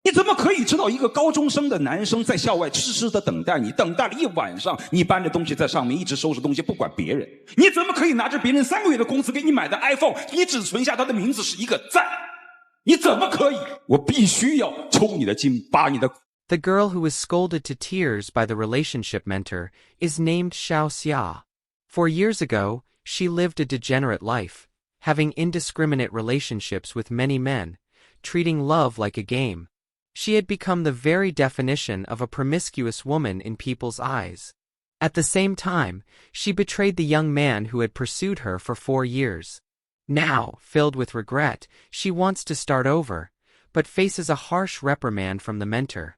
你怎么可以知道一个高中生的男生在校外痴痴的等待你，等待了一晚上，你搬着东西在上面一直收拾东西，不管别人？你怎么可以拿着别人3个月的工资给你买的 iPhone， 你只存下他的名字是一个赞？你怎么可以？我必须要抽你的筋，把你的。The girl who was scolded to tears by the relationship mentor is named Xiao Xia. 4 years ago, she lived a degenerate life, having indiscriminate relationships with many men, treating love like a game. She had become the very definition of a promiscuous woman in people's eyes. At the same time, she betrayed the young man who had pursued her for 4 years. Now, filled with regret, she wants to start over, but faces a harsh reprimand from the mentor.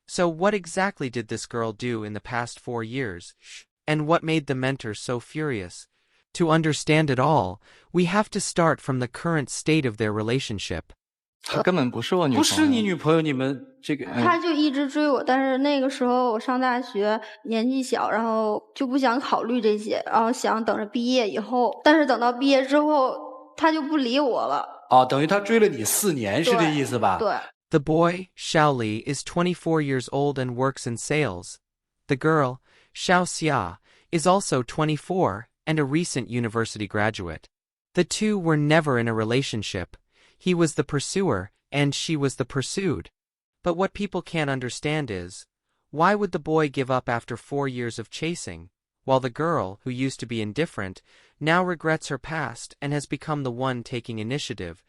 So what exactly did this girl do in the past 4 years? And what made the mentor so furious? To understand it all, we have to start from the current state of their relationship. 她根本不是我女朋友，不是你女朋友，你们这个他就一直追我，但是那个时候我上大学，年纪小，然后就不想考虑这些，然后想等着毕业以后，但是等到毕业之后，他就不理我了。哦，等于他追了你4年，是这意思吧？对。The boy, Xiaoli, is 24 years old and works in sales. The girl, Xiao Xia, is also 24 and a recent university graduate. The two were never in a relationship. He was the pursuer, and she was the pursued. But what people can't understand is, why would the boy give up after 4 years of chasing, while the girl, who used to be indifferent, now regrets her past and has become the one taking initiative?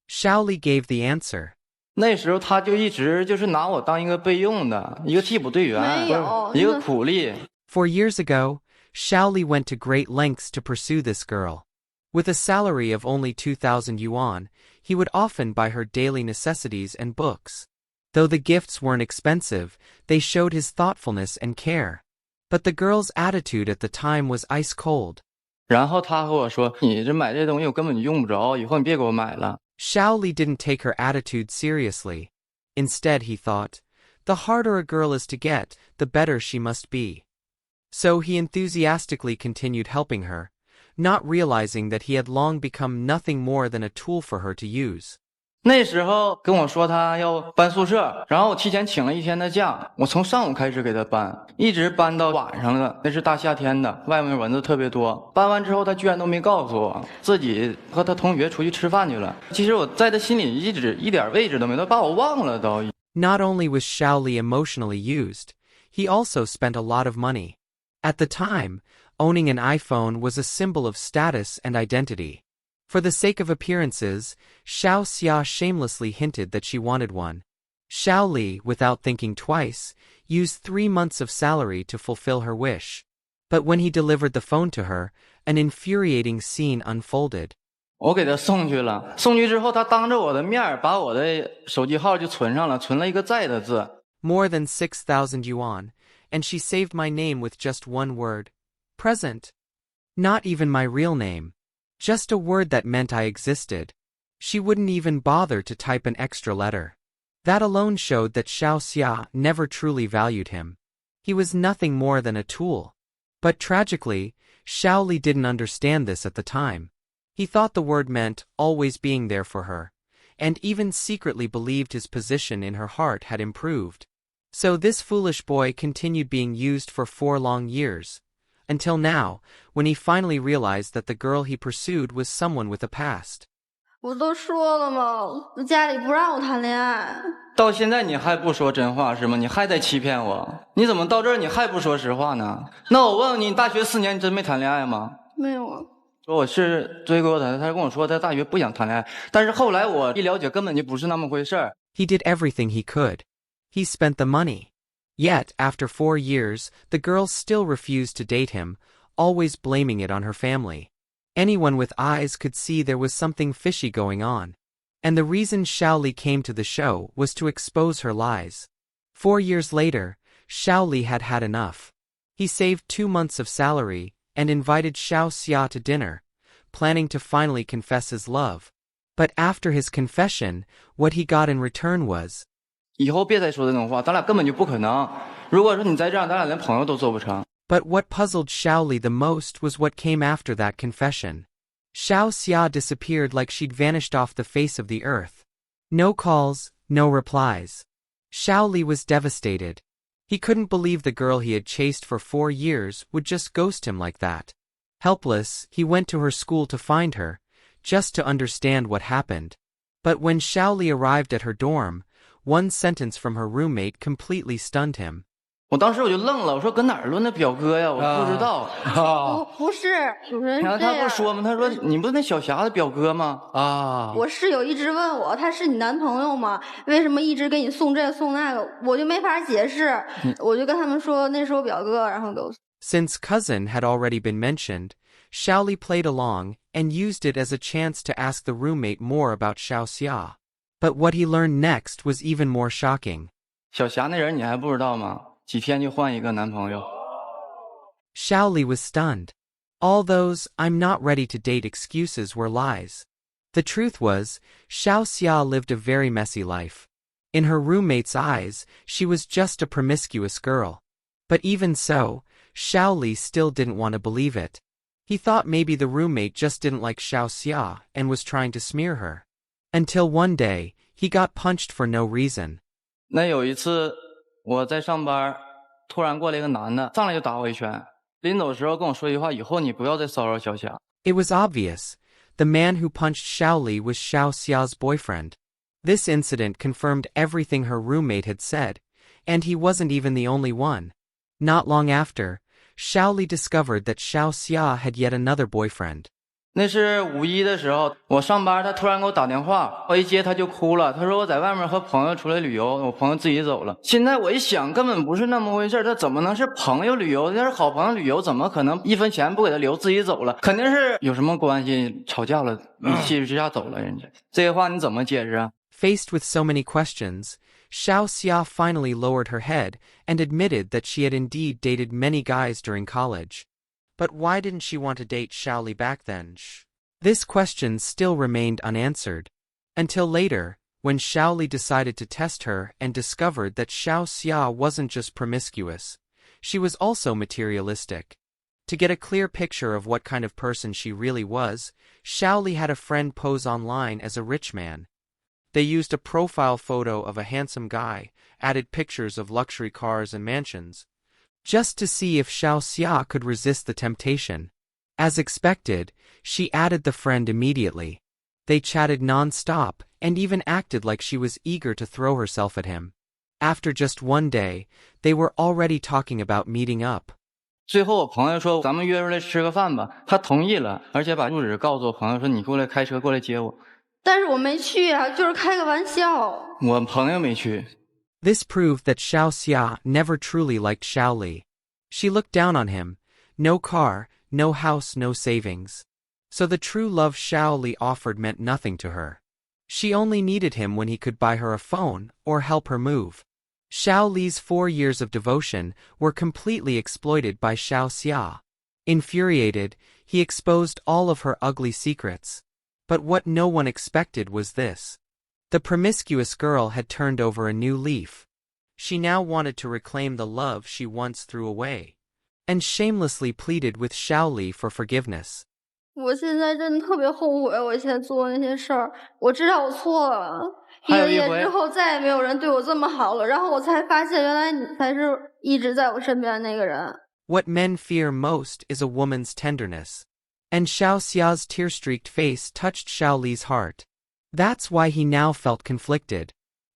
Xiaoli gave the answer. 那时候他就一直就是拿我当一个备用的，一个替补队员，一个苦力。4 years ago, Xiaoli went to great lengths to pursue this girl. With a salary of only 2,000 yuan, he would often buy her daily necessities and books. Though the gifts weren't expensive, they showed his thoughtfulness and care. But the girl's attitude at the time was ice cold. 然后他和我说：“你这买这东西我根本就用不着，以后你别给我买了。” Xiaoli didn't take her attitude seriously. Instead, he thought, the harder a girl is to get, the better she must be. So he enthusiastically continued helping her, not realizing that he had long become nothing more than a tool for her to use. 那时候跟我说他要搬宿舍，然后我提前请了1天的假，我从上午开始给他搬，一直搬到晚上了。那是大夏天的，外面蚊子特别多。搬完之后，他居然都没告诉我，自己和他同学出去吃饭去了。其实我在他心里一点位置都没有，他把我忘了都。Not only was Xiaoli emotionally used, he also spent a lot of money. At the time, owning an iPhone was a symbol of status and identity. For the sake of appearances, Xiao Xia shamelessly hinted that she wanted one. Xiaoli, without thinking twice, used 3 months of salary to fulfill her wish. But when he delivered the phone to her, an infuriating scene unfolded. 我给他送去了，送去之后，他当着我的面把我的手机号就存上了，存了一个在的字。More than 6,000 yuan, and she saved my name with just one word. Present. Not even my real name. Just a word that meant I existed. She wouldn't even bother to type an extra letter. That alone showed that Xiao Xia never truly valued him. He was nothing more than a tool. But tragically, Xiaoli didn't understand this at the time. He thought the word meant always being there for her, and even secretly believed his position in her heart had improved. So this foolish boy continued being used for 4 long years. Until now, when he finally realized that the girl he pursued was someone with a past. 我都说了嘛，家里不让我谈恋爱。到现在你还不说真话是吗？你还在欺骗我？你怎么到这儿你还不说实话呢？那我问问你，大学4年你真没谈恋爱吗？没有啊。说我是追过他，他跟我说他大学不想谈恋爱，但是后来我一了解根本就不是那么回事儿。He did everything he could. He spent the money. Yet, after 4 years, the girl still refused to date him, always blaming it on her family. Anyone with eyes could see there was something fishy going on. And the reason Xiaoli came to the show was to expose her lies. 4 years later, Xiaoli had had enough. He saved 2 months of salary and invited Xiao Xia to dinner, planning to finally confess his love. But after his confession, what he got in return was, 以后别再说这种话，咱俩根本就不可能。如果说你再这样，咱俩连朋友都做不成。But what puzzled Xiaoli the most was what came after that confession. Xiao Xia disappeared like she'd vanished off the face of the earth. No calls, no replies. Xiaoli was devastated. He couldn't believe the girl he had chased for 4 years would just ghost him like that. Helpless, he went to her school to find her, just to understand what happened. But when Xiaoli arrived at her dorm, one sentence from her roommate completely stunned him. 我当时我就愣了，我说搁哪儿论的表哥呀？我不知道。不是，主持人然后他不说吗？他说你不是那小霞的表哥吗？我室友一直问我，他是你男朋友吗？为什么一直给你送这个送那个？我就没法解释，我就跟他们说那是我表哥，然后给我。Since cousin had already been mentioned, Xiaoli played along and used it as a chance to ask the roommate more about Xiaoxia. But what he learned next was even more shocking. 小霞那人你还不知道吗？几天就换一个男朋友。Xiaoli was stunned. All those "I'm not ready to date" excuses were lies. The truth was, Xiaoxia lived a very messy life. In her roommate's eyes, she was just a promiscuous girl. But even so, Xiaoli still didn't want to believe it. He thought maybe the roommate just didn't like Xiaoxia and was trying to smear her. Until one day, he got punched for no reason. 那有一次我在上班，突然过来一个男的，上来就打我一拳。临走的时候跟我说一句话，以后你不要再骚扰小霞。It was obvious. The man who punched Xiaoli was Xiaoxia's boyfriend. This incident confirmed everything her roommate had said, and he wasn't even the only one. Not long after, Xiaoli discovered that Xiaoxia had yet another boyfriend. 那是五一的时候，我上班，他突然给我打电话，我一接他就哭了。他说我在外面和朋友出来旅游，我朋友自己走了。现在我一想，根本不是那么回事，他怎么能是朋友旅游？要是好朋友旅游，怎么可能一分钱不给他留，自己走了？肯定是有什么关系，吵架了，一气之下走了。人家这些话你怎么解释啊？ Faced with so many questions, Xiaoxia finally lowered her head and admitted that she had indeed dated many guys during college. But why didn't she want to date Xiaoli back then? This question still remained unanswered. Until later, when Xiaoli decided to test her and discovered that Xiaoxia wasn't just promiscuous, she was also materialistic. To get a clear picture of what kind of person she really was, Xiaoli had a friend pose online as a rich man. They used a profile photo of a handsome guy, added pictures of luxury cars and mansions, just to see if Xiaoxia could resist the temptation. As expected, she added the friend immediately. They chatted non-stop and even acted like she was eager to throw herself at him. After just one day, they were already talking about meeting up. 最后我朋友说咱们约出来吃个饭吧，他同意了，而且把住址告诉我朋友说你过来开车过来接我。但是我没去啊，就是开个玩笑。我朋友没去。 This proved that Xiaoxia never truly liked Xiaoli. She looked down on him. No car, no house, no savings. So the true love Xiaoli offered meant nothing to her. She only needed him when he could buy her a phone or help her move. Xiaoli's 4 years of devotion were completely exploited by Xiaoxia. Infuriated, he exposed all of her ugly secrets. But what no one expected was this. The promiscuous girl had turned over a new leaf. She now wanted to reclaim the love she once threw away, and shamelessly pleaded with Xiaoli for forgiveness. 我现在真的特别后悔，我以前做的那些事儿。我知道我错了，毕了业之后再也没有人对我这么好了，然后我才发现原来你才是一直在我身边的那个人。What men fear most is a woman's tenderness. And Xiaoxia's tear-streaked face touched Xiaoli's heart. That's why he now felt conflicted.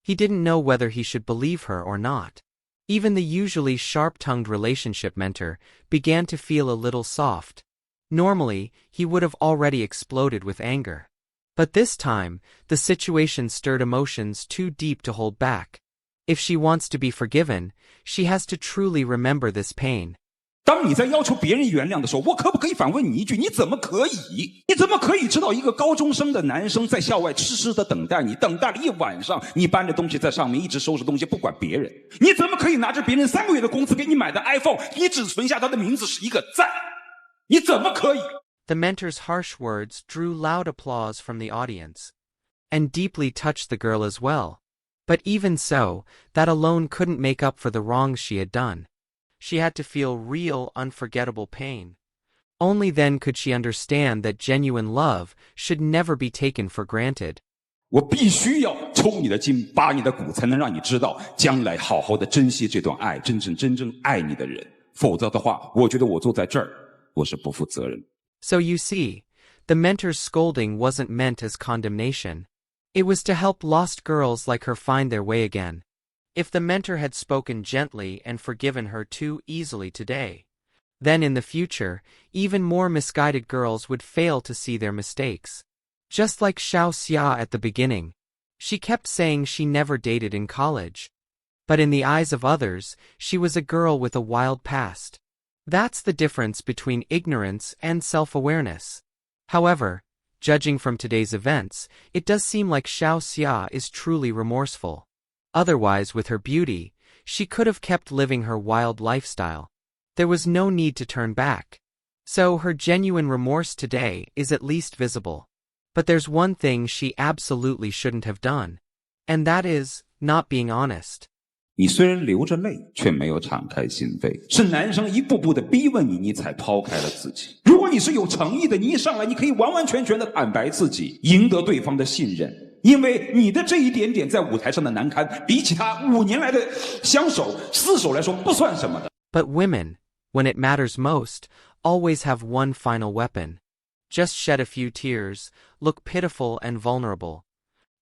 He didn't know whether he should believe her or not. Even the usually sharp-tongued relationship mentor began to feel a little soft. Normally, he would have already exploded with anger. But this time, the situation stirred emotions too deep to hold back. If she wants to be forgiven, she has to truly remember this pain. 当你在要求别人原谅的时候，我可不可以反问你一句：你怎么可以？你怎么可以知道一个高中生的男生在校外痴痴的等待你，等待了一晚上，你搬着东西在上面一直收拾东西，不管别人？你怎么可以拿着别人3个月的工资给你买的 iPhone， 你只存下他的名字是一个赞？你怎么可以？ The mentor's harsh words drew loud applause from the audience, and deeply touched the girl as well. But even so, that alone couldn't make up for the wrongs she had done. She had to feel real, unforgettable pain. Only then could she understand that genuine love should never be taken for granted. 我必须要抽你的筋，拔你的骨，才能让你知道将来好好的珍惜这段爱，真正爱你的人。否则的话，我觉得我坐在这儿，我是不负责任。So you see, the mentor's scolding wasn't meant as condemnation. It was to help lost girls like her find their way again. If the mentor had spoken gently and forgiven her too easily today, then in the future, even more misguided girls would fail to see their mistakes. Just like Xiao Xia at the beginning, she kept saying she never dated in college. But in the eyes of others, she was a girl with a wild past. That's the difference between ignorance and self-awareness. However, judging from today's events, it does seem like Xiao Xia is truly remorseful. Otherwise, with her beauty, she could have kept living her wild lifestyle. There was no need to turn back. So her genuine remorse today is at least visible. But there's one thing she absolutely shouldn't have done. And that is, not being honest. 你虽然流着泪，却没有敞开心扉，是男生一步步的逼问你，你才抛开了自己。如果你是有诚意的，你一上来你可以完完全全的坦白自己，赢得对方的信任。因为你的这一点点在舞台上的难堪，比起他5年来的相守厮守来说不算什么的。But women, when it matters most, always have one final weapon. Just shed a few tears, look pitiful and vulnerable.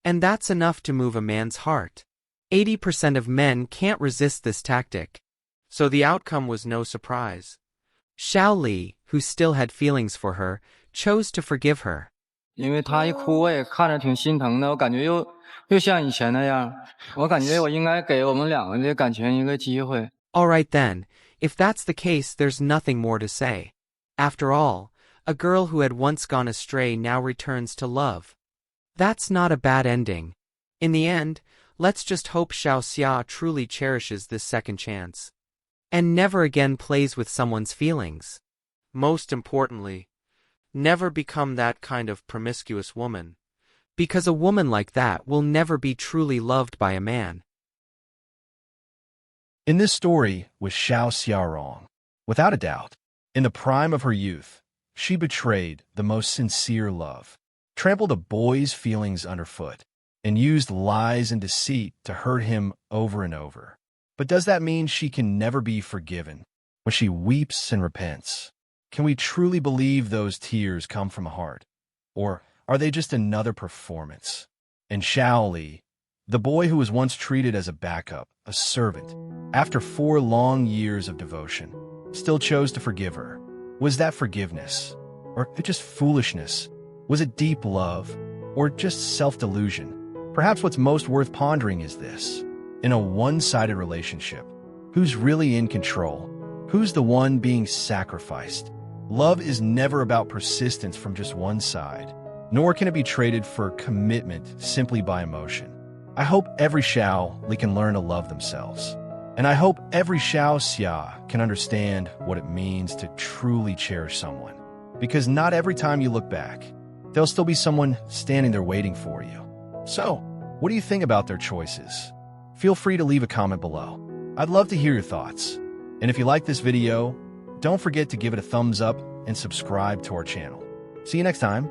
And that's enough to move a man's heart. 80% of men can't resist this tactic. So the outcome was no surprise. Xiao Li, who still had feelings for her, chose to forgive her. 因为她一哭，我也看着挺心疼的，我感觉又像以前那样，我感觉我应该给我们两个的感情一个机会。Alright then, if that's the case, there's nothing more to say. After all, a girl who had once gone astray now returns to love. That's not a bad ending. In the end, let's just hope Xiao Xia truly cherishes this second chance. And never again plays with someone's feelings. Most importantly, never become that kind of promiscuous woman. Because a woman like that will never be truly loved by a man. In this story was Xiao Xiaorong. Without a doubt, in the prime of her youth, she betrayed the most sincere love, trampled a boy's feelings underfoot, and used lies and deceit to hurt him over and over. But does that mean she can never be forgiven when she weeps and repents? Can we truly believe those tears come from a heart? Or are they just another performance? And Xiao Li, the boy who was once treated as a backup, a servant, after 4 long years of devotion, still chose to forgive her. Was that forgiveness? Or just foolishness? Was it deep love? Or just self-delusion? Perhaps what's most worth pondering is this. In a one-sided relationship, who's really in control? Who's the one being sacrificed? Love is never about persistence from just one side, nor can it be traded for commitment simply by emotion. I hope every Xiao Li can learn to love themselves. And I hope every Xiao Xia can understand what it means to truly cherish someone. Because not every time you look back, there'll still be someone standing there waiting for you. So, what do you think about their choices? Feel free to leave a comment below. I'd love to hear your thoughts. And if you like this video, don't forget to give it a thumbs up and subscribe to our channel. See you next time.